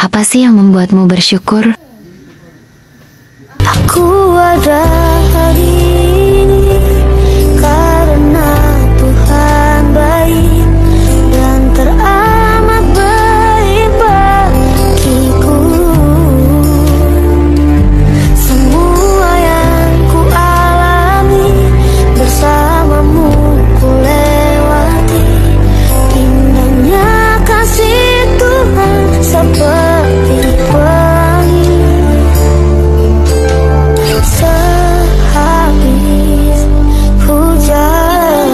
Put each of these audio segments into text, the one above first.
Apa sih yang membuatmu bersyukur? Aku ada hari ini karena Tuhan baik dan teramat baik bagiku. Semua yang ku alami bersamamu ku lewati. Indahnya kasih Tuhan seperti pelangi. Sehabis hujan.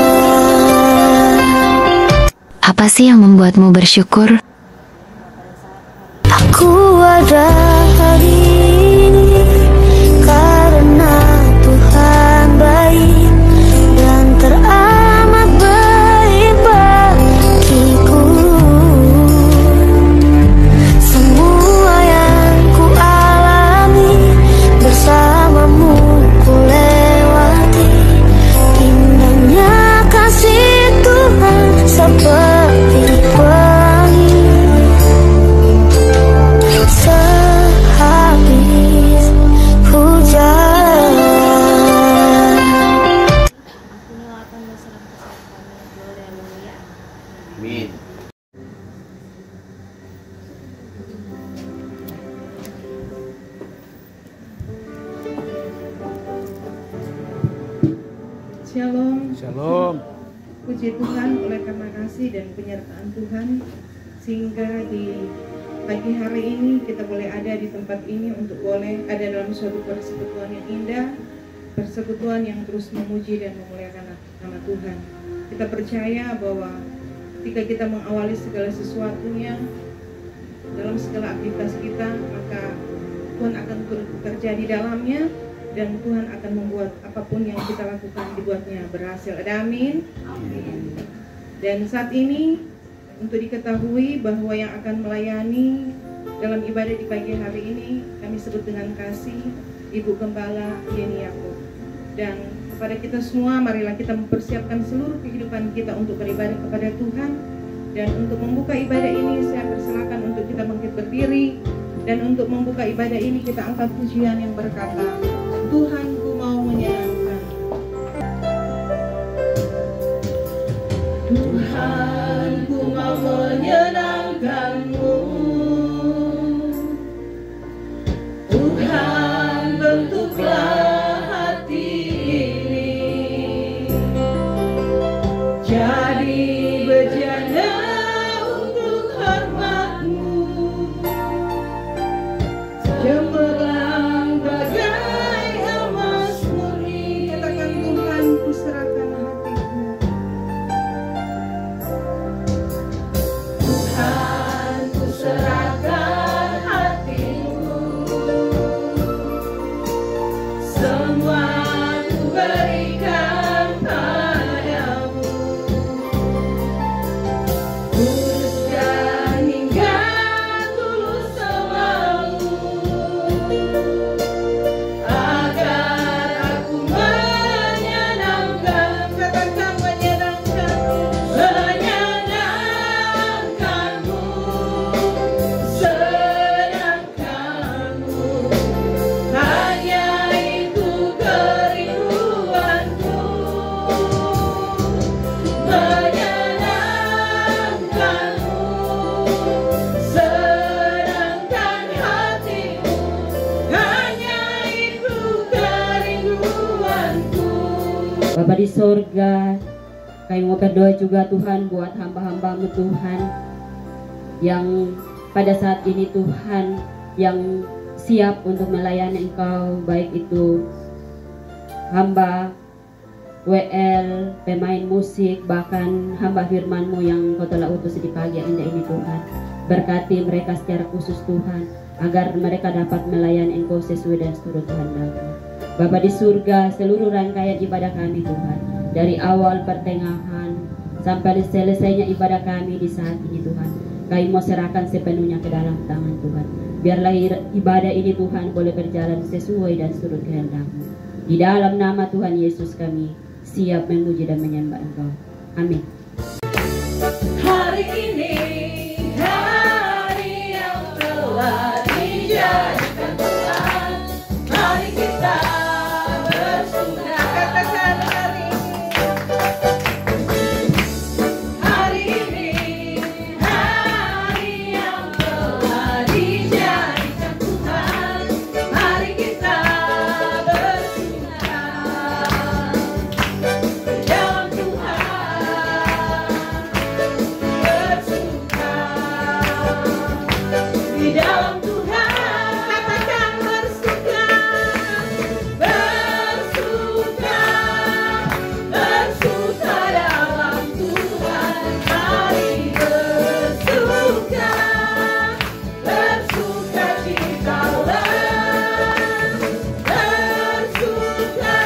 Apa sih yang membuatmu bersyukur? Aku ada hari ini karena Tuhan baik dan teramat baik bagiku. Semua yang ku alami bersamamu ku lewati. Indahnya kasih Tuhan seperti pelangi. Sehabis hujan. Amin. Shalom. Shalom. Puji Tuhan oleh karena kasih dan penyertaan Tuhan sehingga di pagi hari ini kita boleh ada di tempat ini untuk boleh ada dalam suatu persekutuan yang indah, persekutuan yang terus memuji dan memuliakan nama Tuhan. Kita percaya bahwa ketika kita mengawali segala sesuatunya dalam segala aktivitas kita, maka Tuhan akan turut bekerja di dalamnya dan Tuhan akan membuat apapun yang kita lakukan dibuatnya berhasil. Ada amin? Amin. Dan saat ini untuk diketahui bahwa yang akan melayani dalam ibadah di pagi hari ini kami sebut dengan kasih Ibu Gembala Yeni Yaakob. Dan kepada kita semua, marilah kita mempersiapkan seluruh kehidupan kita untuk beribadah kepada Tuhan. Dan untuk membuka ibadah ini saya persilakan untuk kita bangkit berdiri. Dan untuk membuka ibadah ini kita angkat pujian yang berkata, Tuhan ku mau menyenangkan. Tuhan ku mau menyenangkan-Mu. Tuhan bentuklah hati ini jadi bejana untuk hormat-Mu. Cemerlang bagai emas murni. Katakan, Tuhan ku serahkan hatiku. Tuhan ku serahkan hatimu. Semua ku berikan padamu. Tulus dan hingga tulus selalu. Agar aku menyenangkan. Katakan menyenangkan. Menyenangkan-Mu. Senangkan-Mu. Hanya itu kerinduanku. Menyenangkan-Mu. Senangkan hatimu. Hanya itu kerinduanku. Bapa di sorga, kami mau berdoa juga Tuhan buat hamba-hamba-Mu Tuhan yang pada saat ini Tuhan yang siap untuk melayani Engkau, baik itu hamba WL, pemain musik, bahkan hamba firman-Mu yang Kau telah utus di pagi yang indah ini Tuhan. Berkati mereka secara khusus Tuhan, agar mereka dapat melayani Engkau sesuai dan seturut kehendak-Mu. Bapa di surga, seluruh rangkaian ibadah kami Tuhan, dari awal pertengahan sampai selesainya ibadah kami di saat ini Tuhan, kami mau serahkan sepenuhnya ke dalam tangan Tuhan. Biarlah ibadah ini Tuhan boleh berjalan sesuai dan seturut kehendak-Mu. Di dalam nama Tuhan Yesus kami siap memuji dan menyembah Engkau. Amin. Hari ini hari yang telah telah dijadikan Tuhan. Mari kita bersuka. Katakan hari ini hari yang telah dijadikan Tuhan. Mari kita bersuka di dalam Tuhan, bersuka di dalam Tuhan. Katakan bersuka, bersuka, bersuka dalam Tuhan. Mari bersuka, bersuka citalah, bersuka,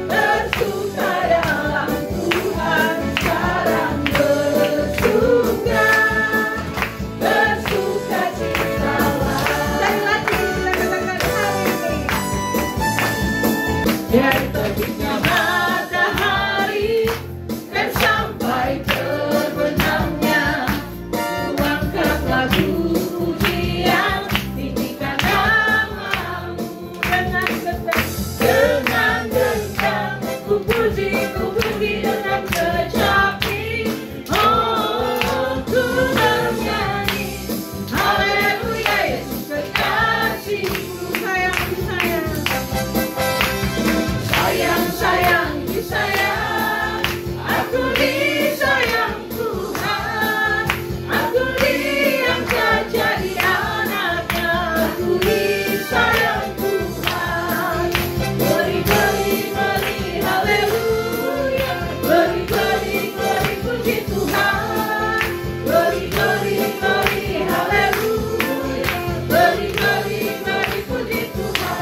bersuka dalam Tuhan. Sekarang bersuka, bersuka citalah. Sekali lagi kita katakan hari ini. Dari terbitnya matahari dan sampai terbenamnya, tuangkan lagu pujian, tinggikan namamu dengan gendang, dengan gendang, ku puji dengan kecapi. Oh, ku bernyanyi, haleluya Yesus kekasihku. Sayang, sayang, sayang, sayang, disayang, aku disayang Tuhan, aku diangkat jadi anaknya, aku disayang Tuhan. Beri, beri, beri, haleluya, beri, beri, beri, puji Tuhan, beri, beri, beri, haleluya, beri, beri, beri, puji Tuhan.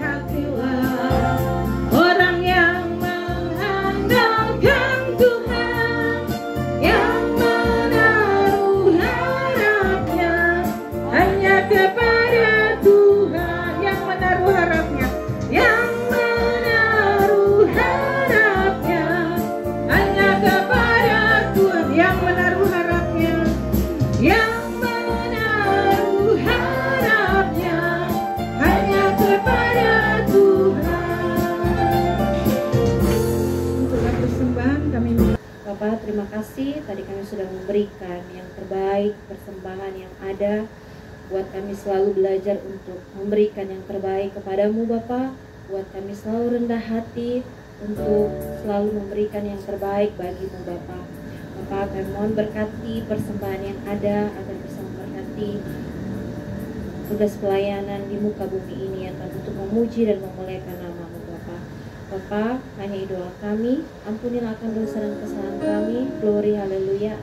Diberkatilah orang yang mengandalkan Tuhan, yang menaruh harapnya hanya kepada Tuhan, yang menaruh harapnya, yang menaruh harapnya hanya kepada Tuhan, yang menaruh harapnya, yang menaruh harapnya hanya kepada Tuhan. Untuk persembahan kami Bapak, terima kasih tadi kami sudah memberikan yang terbaik, persembahan yang ada. Buat kami selalu belajar untuk memberikan yang terbaik kepadamu Bapak. Buat kami selalu rendah hati untuk selalu memberikan yang terbaik bagimu Bapak. Bapak, kami mohon berkati persembahan yang ada agar bisa memberkati tugas pelayanan di muka bumi ini ya Tuhan, untuk memuji dan memuliakan nama-Mu Bapak. Bapak, hanya doa kami, ampunilah akan dosa dan kesalahan kami. Glory, haleluya.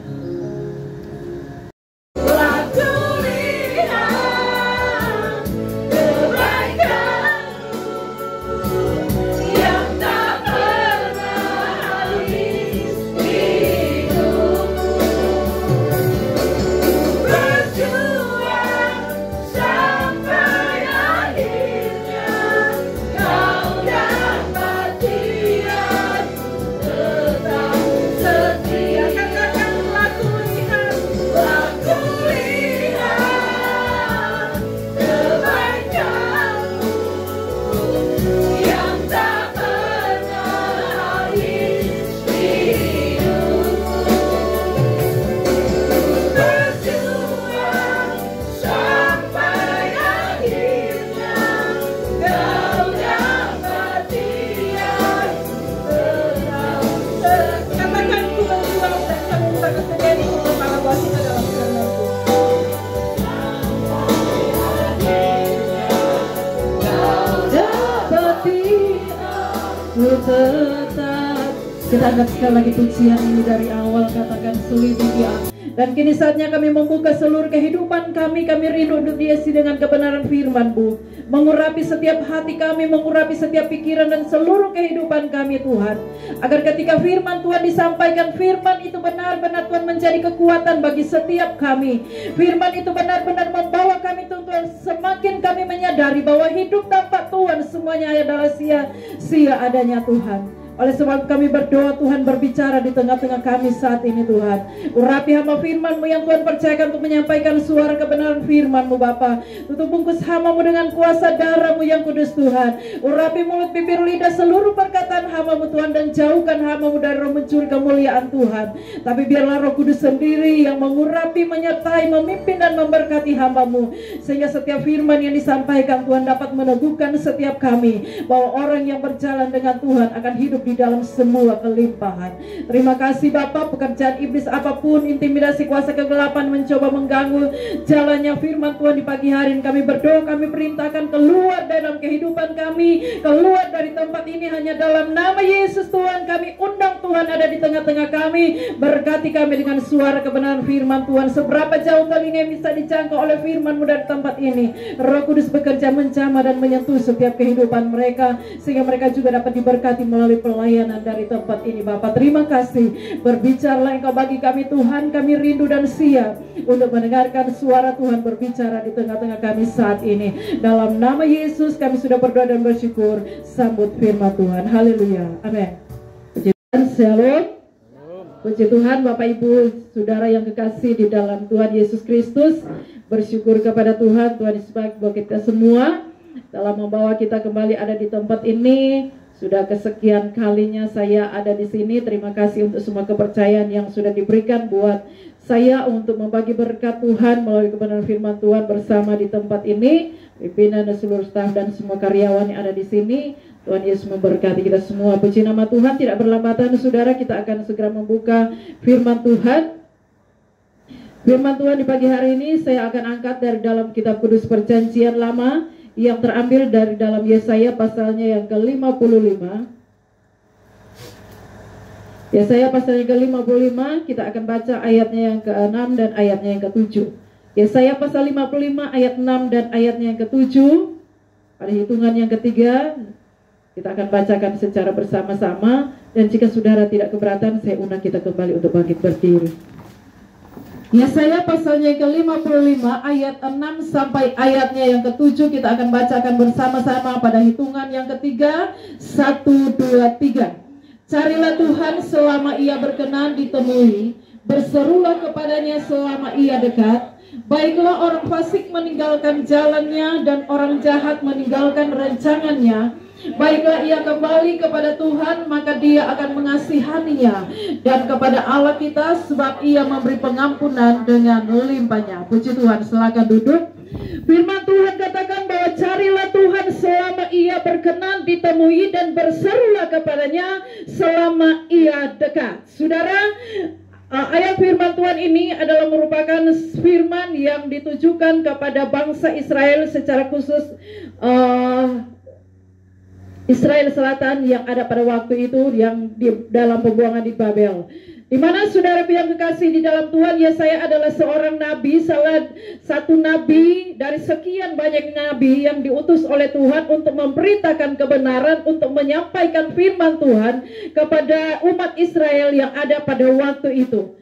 Setia katakan laku tetap. Kita angkat sekali lagi pujian ini dari awal, katakan selidiki dia. Dan kini saatnya kami membuka seluruh kehidupan kami. Kami rindu untuk diisi dengan kebenaran firman-Bu, mengurapi setiap hati kami, mengurapi setiap pikiran dan seluruh kehidupan kami Tuhan. Agar ketika firman Tuhan disampaikan, firman itu benar-benar Tuhan menjadi kekuatan bagi setiap kami. Firman itu benar-benar membawa kami Tuhan, semakin kami menyadari bahwa hidup tanpa Tuhan semuanya adalah sia-sia adanya Tuhan. Oleh sebab kami berdoa, Tuhan berbicara di tengah-tengah kami saat ini Tuhan. Urapi hamba firman-Mu yang Tuhan percayakan untuk menyampaikan suara kebenaran firman-Mu Bapa. Tutup bungkus hamba-Mu dengan kuasa darah-Mu yang kudus Tuhan. Urapi mulut, bibir, lidah, seluruh perkataan hamba-Mu Tuhan. Dan jauhkan hamba-Mu dari roh mencuri kemuliaan Tuhan. Tapi biarlah Roh Kudus sendiri yang mengurapi, menyertai, memimpin dan memberkati hamba-Mu. Sehingga setiap firman yang disampaikan Tuhan dapat meneguhkan setiap kami, bahwa orang yang berjalan dengan Tuhan akan hidup di dalam semua kelimpahan. Terima kasih Bapa. Pekerjaan iblis apapun, intimidasi, kuasa kegelapan mencoba mengganggu jalannya firman Tuhan di pagi hari ini, kami berdoa, kami perintahkan keluar dalam kehidupan kami, keluar dari tempat ini hanya dalam nama Yesus Tuhan. Kami undang Tuhan ada di tengah-tengah kami, berkati kami dengan suara kebenaran firman Tuhan. Seberapa jauh telinga bisa dijangkau oleh firman-Mu dari tempat ini, Roh Kudus bekerja menjamah dan menyentuh setiap kehidupan mereka, sehingga mereka juga dapat diberkati melalui pelayanan dari tempat ini Bapak. Terima kasih. Berbicaralah Engkau bagi kami Tuhan. Kami rindu dan siap untuk mendengarkan suara Tuhan berbicara di tengah-tengah kami saat ini. Dalam nama Yesus kami sudah berdoa dan bersyukur. Sambut firman Tuhan. Haleluya. Amin. Puji Tuhan. Shalom. Puji Tuhan Bapak Ibu Saudara yang kekasih di dalam Tuhan Yesus Kristus. Bersyukur kepada Tuhan. Tuhan Yesus baik buat kita semua dalam membawa kita kembali ada di tempat ini. Sudah kesekian kalinya saya ada di sini. Terima kasih untuk semua kepercayaan yang sudah diberikan buat saya untuk membagi berkat Tuhan melalui kebenaran firman Tuhan bersama di tempat ini. Pimpinan dan seluruh staf dan semua karyawan yang ada di sini. Tuhan Yesus memberkati kita semua. Puji nama Tuhan. Tidak berlambatan saudara, kita akan segera membuka firman Tuhan. Firman Tuhan di pagi hari ini saya akan angkat dari dalam kitab Kudus Perjanjian Lama, yang terambil dari dalam Yesaya pasalnya yang ke-55. Yesaya pasalnya ke-55, kita akan baca ayatnya yang ke-6 dan ayatnya yang ke-7. Yesaya pasal 55 ayat 6 dan ayatnya yang ke-7. Pada hitungan yang ketiga kita akan bacakan secara bersama-sama, dan jika saudara tidak keberatan saya undang kita kembali untuk bangkit berdiri. Yesaya pasalnya yang ke-55 ayat 6 sampai ayatnya yang ke-7 kita akan bacakan bersama-sama pada hitungan yang ketiga. 1, 2, 3. Carilah Tuhan selama ia berkenan ditemui, berserulah kepadanya selama ia dekat. Baiklah orang fasik meninggalkan jalannya dan orang jahat meninggalkan rancangannya. Baiklah ia kembali kepada Tuhan, maka dia akan mengasihaninya, dan kepada Allah kita, sebab ia memberi pengampunan dengan limpahnya. Puji Tuhan. Silakan duduk. Firman Tuhan katakan bahwa carilah Tuhan selama ia berkenan ditemui, dan berserulah kepadanya selama ia dekat. Saudara, ayat firman Tuhan ini adalah merupakan firman yang ditujukan kepada bangsa Israel, secara khusus Israel Selatan yang ada pada waktu itu, yang di dalam pembuangan di Babel. Di mana saudara yang kekasih di dalam Tuhan, Yesaya adalah seorang nabi, salah satu nabi dari sekian banyak nabi yang diutus oleh Tuhan untuk memberitakan kebenaran, untuk menyampaikan firman Tuhan kepada umat Israel yang ada pada waktu itu.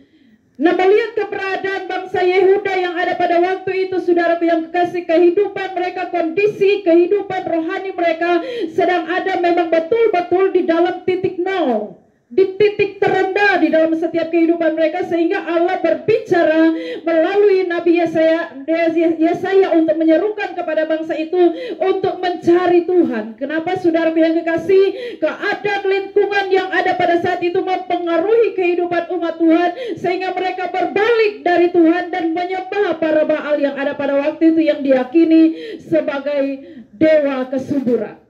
Nah, melihat keberadaan bangsa Yehuda yang ada pada waktu itu, saudara yang kekasih, kehidupan mereka, kondisi kehidupan rohani mereka sedang ada memang betul-betul di dalam titik nol, di titik terendah di dalam setiap kehidupan mereka, sehingga Allah berbicara melalui Nabi Yesaya untuk menyerukan kepada bangsa itu untuk mencari Tuhan. Kenapa saudara yang kekasih? Keadaan lingkungan yang ada pada saat itu mempengaruhi kehidupan umat Tuhan, sehingga mereka berbalik dari Tuhan dan menyembah para Baal yang ada pada waktu itu, yang diyakini sebagai dewa kesuburan.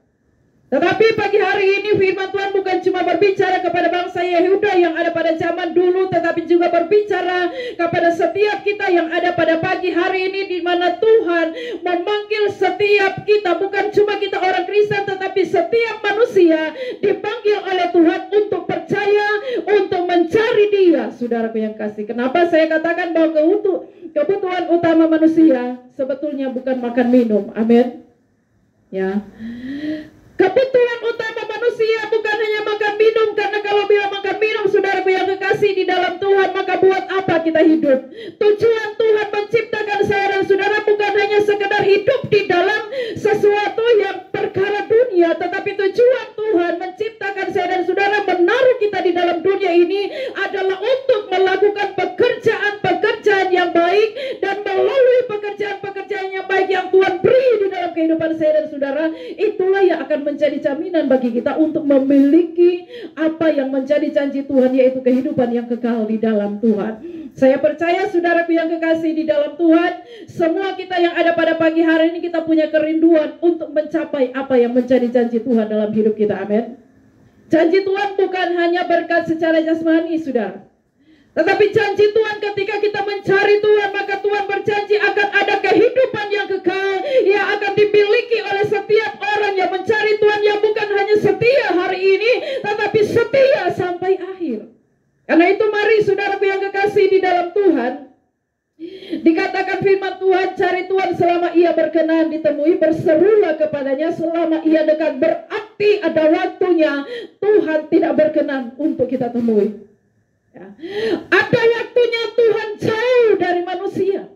Tetapi pagi hari ini firman Tuhan bukan cuma berbicara kepada bangsa Yehuda yang ada pada zaman dulu, tetapi juga berbicara kepada setiap kita yang ada pada pagi hari ini, di mana Tuhan memanggil setiap kita, bukan cuma kita orang Kristen, tetapi setiap manusia dipanggil oleh Tuhan untuk percaya, untuk mencari Dia. Saudaraku yang kasih, kenapa saya katakan bahwa kebutuhan utama manusia sebetulnya bukan makan minum, amin. Ya, kebutuhan utama manusia bukan hanya makan minum, karena kalau bila makan minum, saudaraku yang kekasih di dalam Tuhan, maka buat apa kita hidup? Tujuan Tuhan menciptakan saya dan saudara bukan hanya sekedar hidup di dalam sesuatu yang perkara dunia, tetapi tujuan Tuhan menciptakan saya dan saudara, menaruh kita di dalam dunia ini adalah untuk melakukan pekerjaan-pekerjaan yang baik, dan melalui pekerjaan-pekerjaan yang baik yang Tuhan beri di dalam kehidupan saya dan saudara, itulah yang akan menjadi jaminan bagi kita untuk memiliki apa yang menjadi janji Tuhan, yaitu kehidupan yang kekal di dalam Tuhan. Saya percaya saudaraku yang kekasih di dalam Tuhan, semua kita yang ada pada pagi hari ini, kita punya kerinduan untuk mencapai apa yang menjadi janji Tuhan dalam hidup kita, amin. Janji Tuhan bukan hanya berkat secara jasmani, saudara, tetapi janji Tuhan ketika kita mencari Tuhan, maka Tuhan berjanji akan ada kehidupan yang kekal yang akan dimiliki oleh setiap orang yang mencari Tuhan, yang bukan hanya setia hari ini, tetapi setia sampai akhir. Karena itu mari saudaraku yang kekasih di dalam Tuhan, dikatakan firman Tuhan, cari Tuhan selama Ia berkenan ditemui, berserulah kepadanya selama Ia dekat. Berarti ada waktunya Tuhan tidak berkenan untuk kita temui. Ya. Ada waktunya Tuhan jauh dari manusia.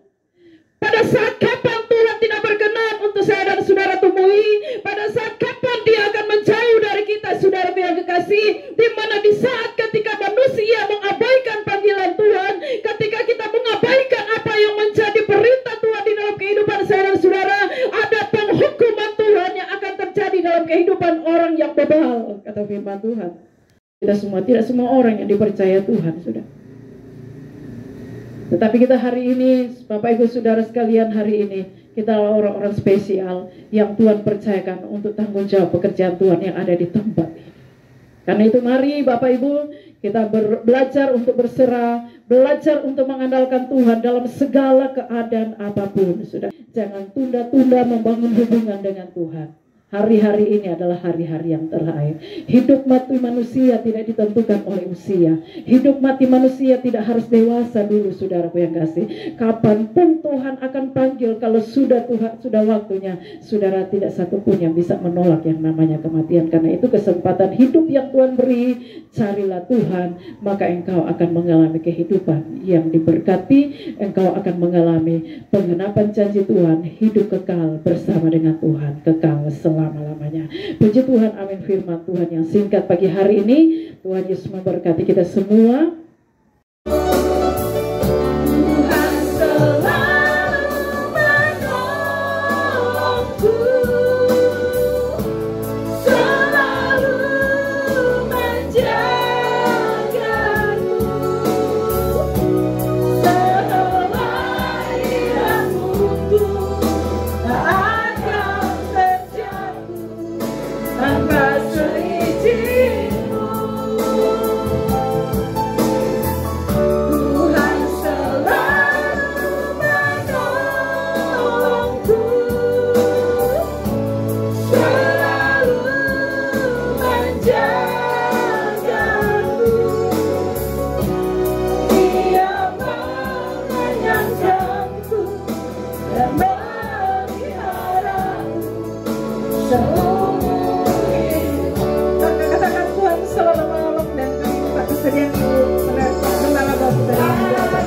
Pada saat kapan Tuhan tidak berkenan untuk saya dan saudara temui? Pada saat kapan Dia akan menjauh dari kita, saudara yang kekasih? Di mana di saat ketika manusia mengabaikan panggilan Tuhan, ketika kita mengabaikan apa yang menjadi perintah Tuhan di dalam kehidupan saya dan saudara, ada penghukuman Tuhan yang akan terjadi dalam kehidupan orang yang bebal, kata firman Tuhan. Tidak semua orang yang dipercaya Tuhan, sudah. Tetapi kita hari ini, Bapak Ibu Saudara sekalian, hari ini kita orang-orang spesial yang Tuhan percayakan untuk tanggung jawab pekerjaan Tuhan yang ada di tempat ini. Karena itu mari Bapak Ibu, kita belajar untuk berserah, belajar untuk mengandalkan Tuhan dalam segala keadaan apapun, sudah. Jangan tunda-tunda membangun hubungan dengan Tuhan. Hari-hari ini adalah hari-hari yang terakhir. Hidup mati manusia tidak ditentukan oleh usia. Hidup mati manusia tidak harus dewasa dulu, saudaraku yang kasih. Kapanpun Tuhan akan panggil, kalau sudah waktunya, saudara tidak satu pun yang bisa menolak yang namanya kematian. Karena itu kesempatan hidup yang Tuhan beri, carilah Tuhan, maka engkau akan mengalami kehidupan yang diberkati. Engkau akan mengalami penggenapan janji Tuhan, hidup kekal bersama dengan Tuhan, kekal selama-lamanya. Puji Tuhan, amin. Firman Tuhan yang singkat pagi hari ini, Tuhan Yesus memberkati kita semua. Tuhan selalu menolongku, selalu menjagaku, kelahiranku tak akan terjatuh tanpa seizinku. Tuhan selalu menolongku, selalu menjagaku. Dia mengenyangkanku dan memeliharaku seumur hidup. Katakan Tuhan selalu menolong, dan kami minta kesediaan kembali Bapak dalam jawaban.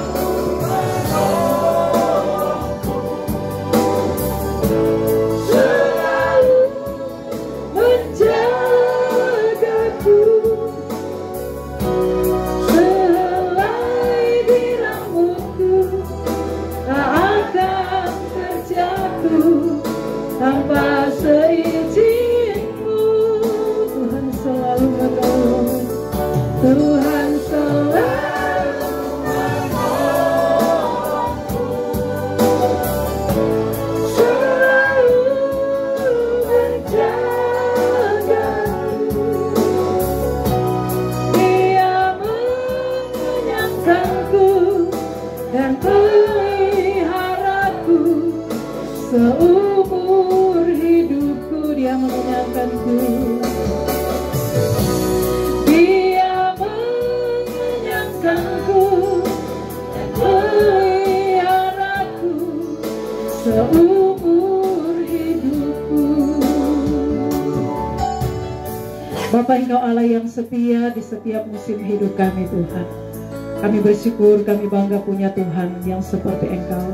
Selalu menjagaku, selai di rambutku tak akan terjatuh tanpa seizinku. Tuhan selalu menolong, Tuhan selalu menolongku, selalu menjagaku. seumur hidupku. Dia mengenyangkanku, Dia mengenyangkanku dan meliharaku seumur hidupku. Bapa, Engkau Allah yang setia di setiap musim hidup kami Tuhan. Kami bersyukur, kami bangga punya Tuhan yang seperti Engkau.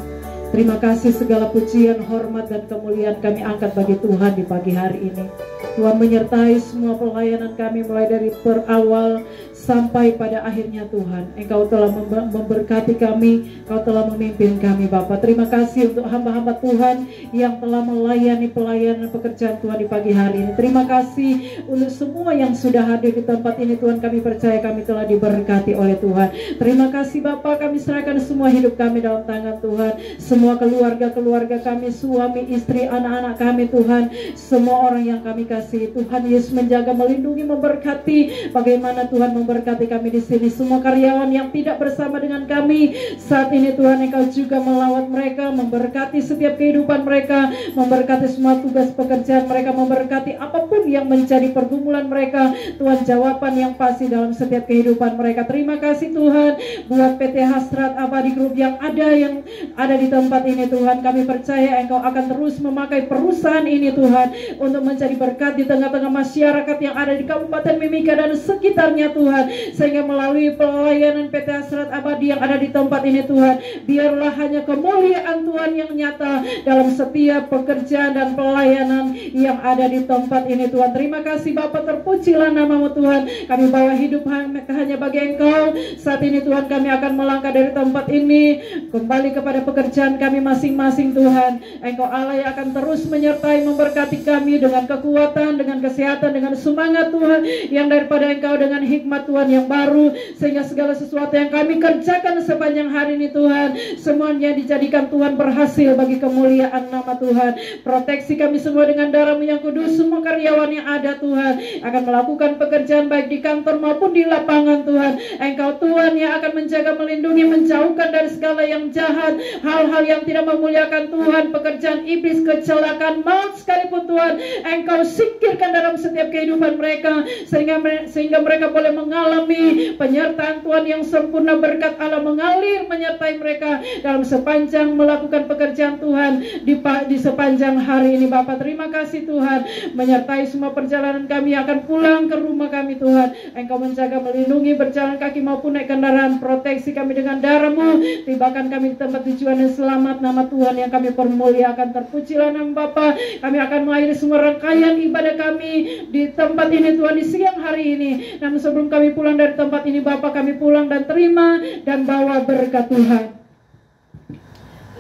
Terima kasih, segala pujian, hormat, dan kemuliaan kami angkat bagi Tuhan di pagi hari ini. Tuhan menyertai semua pelayanan kami mulai dari berawal sampai pada akhirnya Tuhan. Engkau telah memberkati kami, Engkau telah memimpin kami Bapa. Terima kasih untuk hamba-hamba Tuhan yang telah melayani pelayanan pekerjaan Tuhan di pagi hari ini. Terima kasih untuk semua yang sudah hadir di tempat ini Tuhan. Kami percaya kami telah diberkati oleh Tuhan. Terima kasih Bapa, kami serahkan semua hidup kami dalam tangan Tuhan. Semua keluarga-keluarga kami, suami, istri, anak-anak kami Tuhan. Semua orang yang kami kasih Tuhan Yesus menjaga, melindungi, memberkati. Bagaimana Tuhan memberkati kami di sini. Semua karyawan yang tidak bersama dengan kami saat ini Tuhan, Engkau juga melawat mereka, memberkati setiap kehidupan mereka, memberkati semua tugas pekerjaan mereka, memberkati apapun yang menjadi pergumulan mereka Tuhan, jawaban yang pasti dalam setiap kehidupan mereka. Terima kasih Tuhan buat PT Hasrat Abadi Group yang ada di tempat ini Tuhan. Kami percaya Engkau akan terus memakai perusahaan ini Tuhan untuk menjadi berkat di tengah-tengah masyarakat yang ada di Kabupaten Mimika dan sekitarnya Tuhan. Sehingga melalui pelayanan PT Hasrat Abadi yang ada di tempat ini Tuhan, biarlah hanya kemuliaan Tuhan yang nyata dalam setiap pekerjaan dan pelayanan yang ada di tempat ini Tuhan. Terima kasih Bapa, terpujilah nama-Mu Tuhan. Kami bawa hidup hanya bagi Engkau. Saat ini Tuhan, kami akan melangkah dari tempat ini kembali kepada pekerjaan kami masing-masing Tuhan. Engkau Allah yang akan terus menyertai, memberkati kami dengan kekuatan, dengan kesehatan, dengan semangat Tuhan yang daripada Engkau, dengan hikmat Tuhan yang baru, sehingga segala sesuatu yang kami kerjakan sepanjang hari ini Tuhan, semuanya dijadikan Tuhan berhasil bagi kemuliaan nama Tuhan. Proteksi kami semua dengan darah-Mu yang kudus. Semua karyawan yang ada Tuhan akan melakukan pekerjaan baik di kantor maupun di lapangan Tuhan. Engkau Tuhan yang akan menjaga, melindungi, menjauhkan dari segala yang jahat, hal-hal yang tidak memuliakan Tuhan, pekerjaan iblis, kecelakaan, maut sekalipun Tuhan, Engkau singkirkan dalam setiap kehidupan mereka, sehingga mereka boleh mengalami penyertaan Tuhan yang sempurna. Berkat Allah mengalir menyertai mereka dalam sepanjang melakukan pekerjaan Tuhan di sepanjang hari ini Bapa. Terima kasih Tuhan, menyertai semua perjalanan kami akan pulang ke rumah kami Tuhan. Engkau menjaga, melindungi, berjalan kaki maupun naik kendaraan. Proteksi kami dengan darah-Mu, tibakan kami di tempat tujuan yang selamat. Nama Tuhan yang kami permuliakan, terpujilah nama Bapa. Kami akan mengakhiri semua rangkaian ibadah kami di tempat ini Tuhan di siang hari ini. Namun sebelum kami pulang dari tempat ini Bapa, kami pulang dan terima dan bawa berkat Tuhan.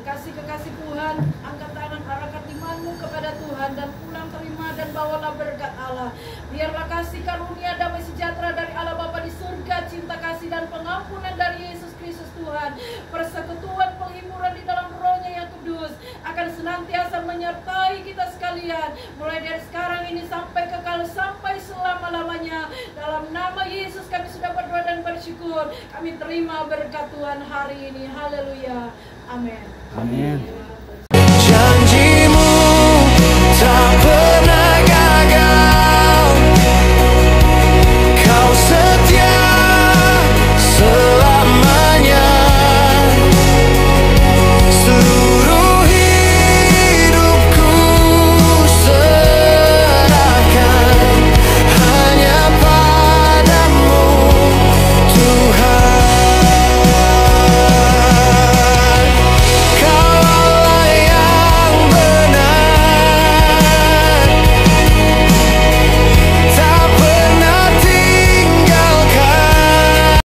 Kekasih Tuhan, angkat tangan, arahkan iman-Mu kepada Tuhan dan pulang terima dan bawalah berkat Allah. Biarlah kasih karunia damai sejahtera dari Allah Bapa di surga, cinta kasih dan pengampunan dari Yesus Kristus Tuhan, persekutuan penghiburan di dalam Roh-Nya yang kudus akan senantiasa menyertai kita sekalian, mulai dari sekarang ini sampai kekal, sampai selama-lamanya. Dalam nama Yesus kami sudah berdoa dan bersyukur. Kami terima berkat Tuhan hari ini. Haleluya. Amin. Amin.